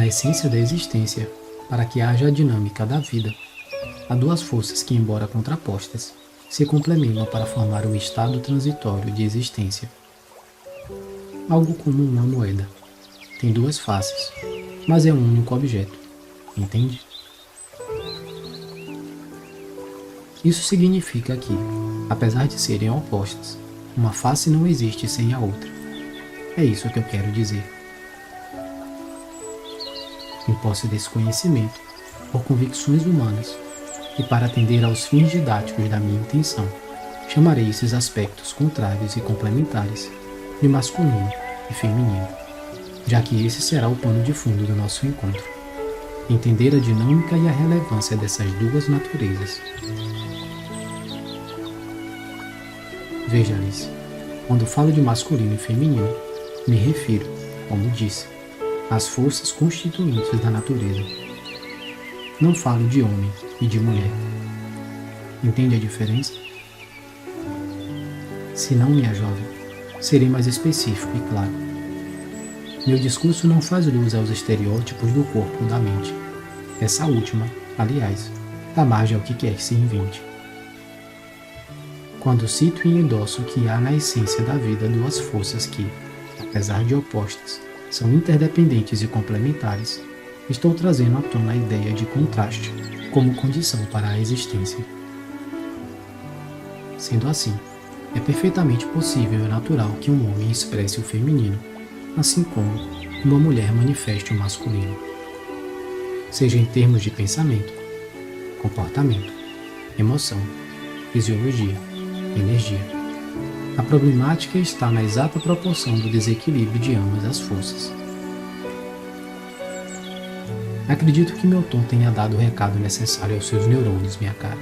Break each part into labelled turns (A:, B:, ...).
A: essência da existência, para que haja a dinâmica da vida, há duas forças que, embora contrapostas, se complementam para formar o estado transitório de existência. Algo como uma moeda. Tem duas faces, mas é um único objeto. Entende? Isso significa que, apesar de serem opostas, uma face não existe sem a outra. É isso que eu quero dizer. Em posse desse conhecimento, por convicções humanas, e para atender aos fins didáticos da minha intenção, chamarei esses aspectos contrários e complementares de masculino e feminino, já que esse será o pano de fundo do nosso encontro. Entender a dinâmica e a relevância dessas duas naturezas. Veja, Alice, quando falo de masculino e feminino, me refiro, como disse, às forças constituintes da natureza. Não falo de homem e de mulher. Entende a diferença? Se não, minha jovem, serei mais específico e claro. Meu discurso não faz luz aos estereótipos do corpo ou da mente. Essa última, aliás, dá margem ao que quer que se invente. Quando cito e endosso que há na essência da vida duas forças que, apesar de opostas, são interdependentes e complementares, estou trazendo à tona a ideia de contraste como condição para a existência. Sendo assim, é perfeitamente possível e natural que um homem expresse o feminino, assim como uma mulher manifeste o masculino. Seja em termos de pensamento, comportamento, emoção, fisiologia, energia. A problemática está na exata proporção do desequilíbrio de ambas as forças. Acredito que meu tom tenha dado o recado necessário aos seus neurônios, minha cara.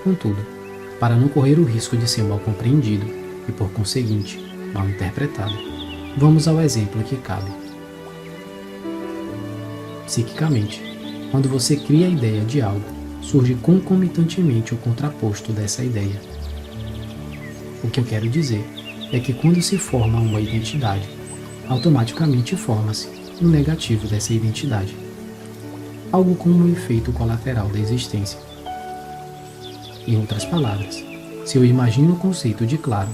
A: Contudo, para não correr o risco de ser mal compreendido e, por conseguinte, mal interpretado, vamos ao exemplo que cabe. Psiquicamente, quando você cria a ideia de algo, surge concomitantemente o contraposto dessa ideia. O que eu quero dizer é que quando se forma uma identidade, automaticamente forma-se um negativo dessa identidade. Algo como um efeito colateral da existência. Em outras palavras, se eu imagino o conceito de claro,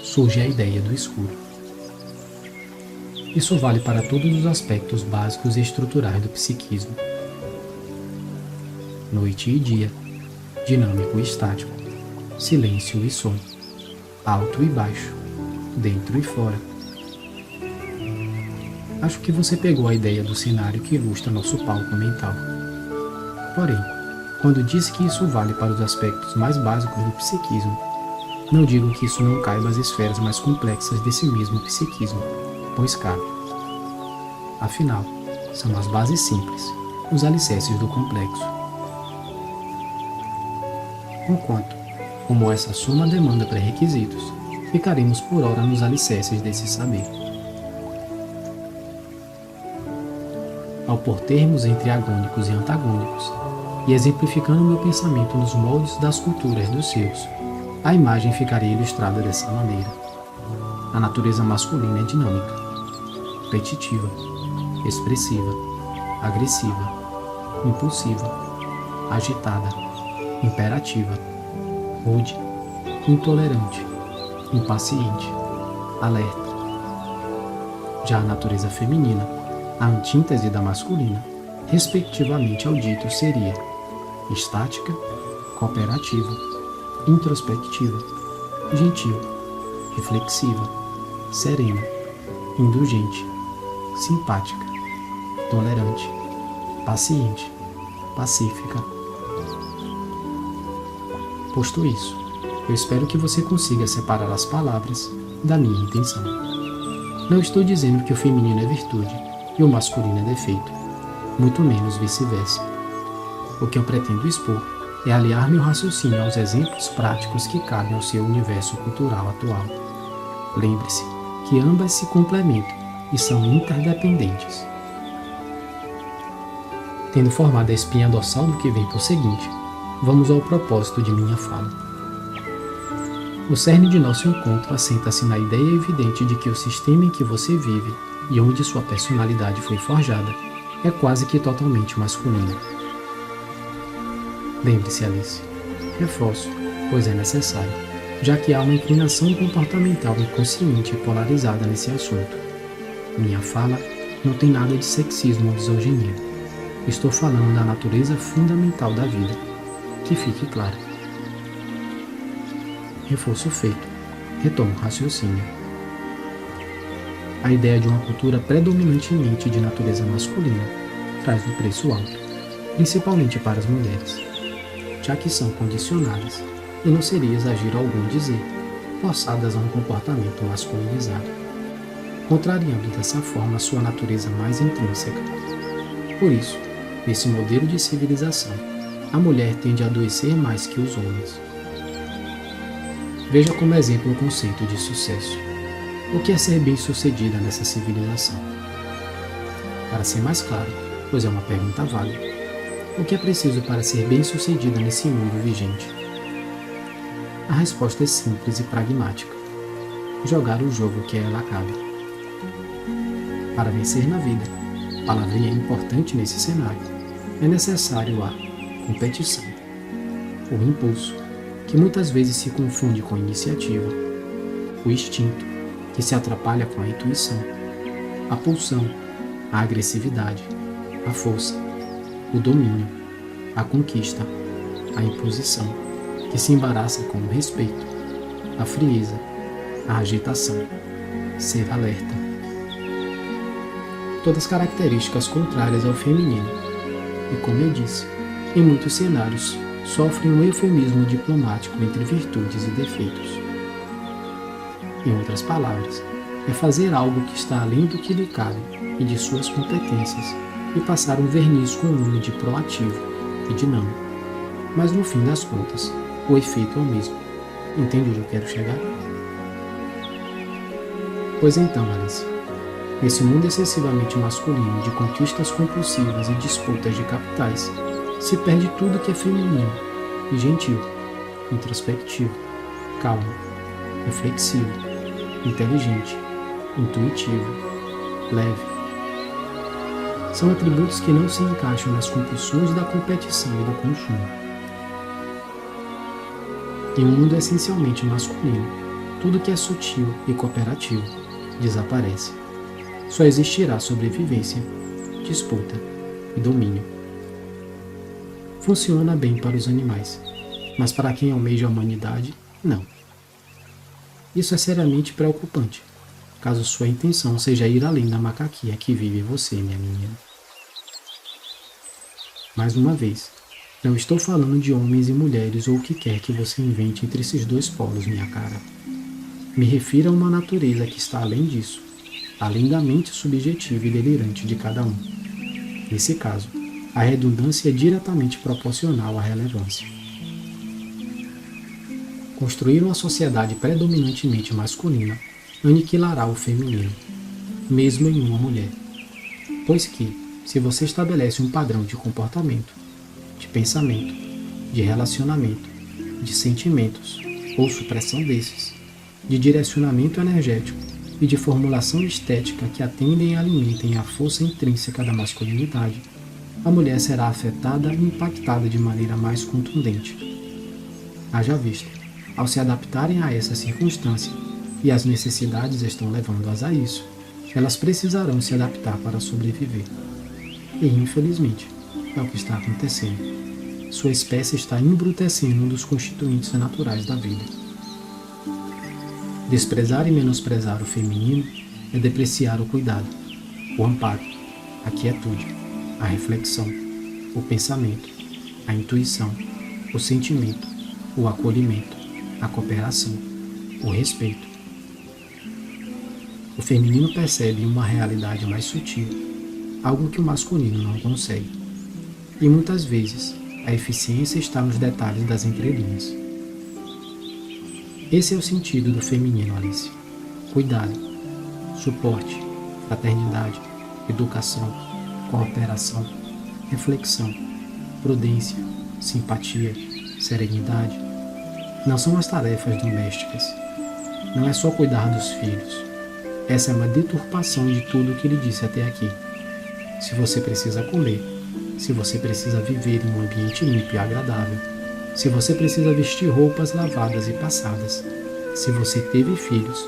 A: surge a ideia do escuro. Isso vale para todos os aspectos básicos e estruturais do psiquismo. Noite e dia, dinâmico e estático, silêncio e som, alto e baixo, dentro e fora. Acho que você pegou a ideia do cenário que ilustra nosso palco mental. Porém, quando disse que isso vale para os aspectos mais básicos do psiquismo, não digo que isso não caiba às esferas mais complexas desse mesmo psiquismo, pois cabe. Afinal, são as bases simples, os alicerces do complexo. Enquanto, como essa soma demanda pré-requisitos, ficaremos por hora nos alicerces desse saber. Ao pôr termos entre agônicos e antagônicos, e exemplificando meu pensamento nos moldes das culturas dos seus, a imagem ficaria ilustrada dessa maneira. A natureza masculina é dinâmica, repetitiva, expressiva, agressiva, impulsiva, agitada, imperativa, rude, intolerante, impaciente, alerta. Já a natureza feminina, a antítese da masculina, respectivamente ao dito, seria estática, cooperativa, introspectiva, gentil, reflexiva, serena, indulgente, simpática, tolerante, paciente, pacífica. Posto isso, eu espero que você consiga separar as palavras da minha intenção. Não estou dizendo que o feminino é virtude e o masculino é defeito, muito menos vice-versa. O que eu pretendo expor é aliar meu raciocínio aos exemplos práticos que cabem ao seu universo cultural atual. Lembre-se que ambas se complementam e são interdependentes. Tendo formado a espinha dorsal do que vem por seguinte, vamos ao propósito de minha fala. O cerne de nosso encontro assenta-se na ideia evidente de que o sistema em que você vive e onde sua personalidade foi forjada é quase que totalmente masculina. Lembre-se, Alice, reforço, pois é necessário, já que há uma inclinação comportamental inconsciente e polarizada nesse assunto. Minha fala não tem nada de sexismo ou misoginia. Estou falando da natureza fundamental da vida, que fique claro. Reforço feito. Retomo o raciocínio. A ideia de uma cultura predominantemente de natureza masculina traz um preço alto, principalmente para as mulheres, já que são condicionadas, e não seria exagero algum dizer, forçadas a um comportamento masculinizado, contrariando dessa forma a sua natureza mais intrínseca. Por isso, nesse modelo de civilização, a mulher tende a adoecer mais que os homens. Veja como exemplo o conceito de sucesso. O que é ser bem-sucedida nessa civilização? Para ser mais claro, pois é uma pergunta válida, o que é preciso para ser bem-sucedida nesse mundo vigente? A resposta é simples e pragmática. Jogar o jogo que a ela cabe. Para vencer na vida, palavrinha importante nesse cenário, é necessário a competição, o impulso, que muitas vezes se confunde com a iniciativa, o instinto, que se atrapalha com a intuição, a pulsão, a agressividade, a força, o domínio, a conquista, a imposição, que se embaraça com o respeito, a frieza, a agitação, ser alerta. Todas características contrárias ao feminino, e como eu disse, em muitos cenários sofrem um eufemismo diplomático entre virtudes e defeitos. Em outras palavras, é fazer algo que está além do que lhe cabe e de suas competências e passar um verniz comum de proativo e dinâmico. Mas no fim das contas, o efeito é o mesmo. Entende onde eu quero chegar? Pois então, Alice, nesse mundo excessivamente masculino de conquistas compulsivas e disputas de capitais, se perde tudo que é feminino e gentil, introspectivo, calmo, reflexivo, inteligente, intuitivo, leve. São atributos que não se encaixam nas compulsões da competição e do consumo. Em um mundo essencialmente masculino, tudo que é sutil e cooperativo desaparece. Só existirá sobrevivência, disputa e domínio. Funciona bem para os animais, mas para quem almeja a humanidade, não. Isso é seriamente preocupante, caso sua intenção seja ir além da macaquinha que vive em você, minha menina. Mais uma vez, não estou falando de homens e mulheres ou o que quer que você invente entre esses dois polos, minha cara. Me refiro a uma natureza que está além disso, além da mente subjetiva e delirante de cada um. Nesse caso, a redundância é diretamente proporcional à relevância. Construir uma sociedade predominantemente masculina aniquilará o feminino, mesmo em uma mulher. Pois que, se você estabelece um padrão de comportamento, de pensamento, de relacionamento, de sentimentos, ou supressão desses, de direcionamento energético e de formulação estética que atendem e alimentem a força intrínseca da masculinidade, a mulher será afetada e impactada de maneira mais contundente. Haja vista, ao se adaptarem a essa circunstância, e as necessidades estão levando-as a isso, elas precisarão se adaptar para sobreviver. E, infelizmente, é o que está acontecendo. Sua espécie está embrutecendo um dos constituintes naturais da vida. Desprezar e menosprezar o feminino é depreciar o cuidado, o amparo, a quietude, a reflexão, o pensamento, a intuição, o sentimento, o acolhimento, a cooperação, o respeito. O feminino percebe uma realidade mais sutil, algo que o masculino não consegue. E muitas vezes, a eficiência está nos detalhes das entrelinhas. Esse é o sentido do feminino, Alice. Cuidado, suporte, fraternidade, educação, cooperação, reflexão, prudência, simpatia, serenidade. Não são as tarefas domésticas. Não é só cuidar dos filhos. Essa é uma deturpação de tudo o que ele disse até aqui. se você precisa comer, se você precisa viver em um ambiente limpo e agradável, se você precisa vestir roupas lavadas e passadas, se você teve filhos,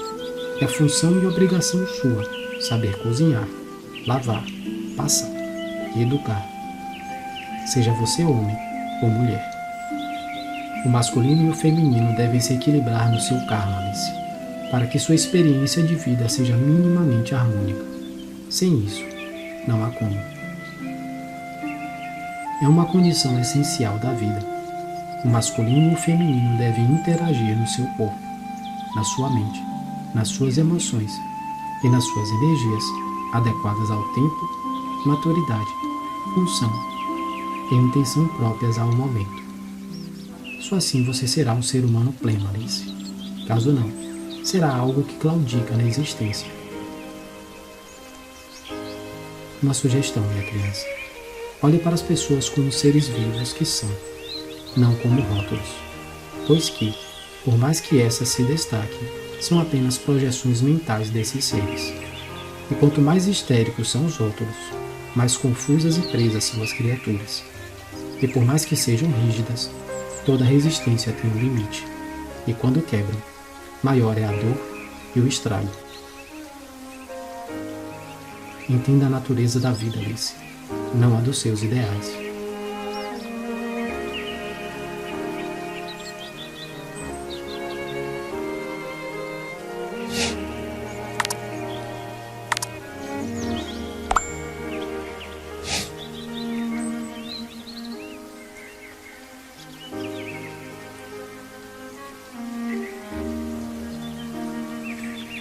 A: é função e obrigação sua saber cozinhar, lavar, passar e educar. Seja você homem ou mulher. O masculino e o feminino devem se equilibrar no seu karma, Alice, para que sua experiência de vida seja minimamente harmônica. Sem isso, não há como. É uma condição essencial da vida. O masculino e o feminino devem interagir no seu corpo, na sua mente, nas suas emoções e nas suas energias adequadas ao tempo, maturidade, função e intenção próprias ao momento. Só assim você será um ser humano pleno, Alice. Caso não, será algo que claudica na existência. Uma sugestão, minha criança. Olhe para as pessoas como seres vivos que são, não como rótulos, pois que, por mais que essas se destaquem, são apenas projeções mentais desses seres. E quanto mais histéricos são os rótulos, mais confusas e presas são as criaturas. E por mais que sejam rígidas, toda resistência tem um limite, e quando quebram, maior é a dor e o estrago. Entenda a natureza da vida, Alice, não a dos seus ideais.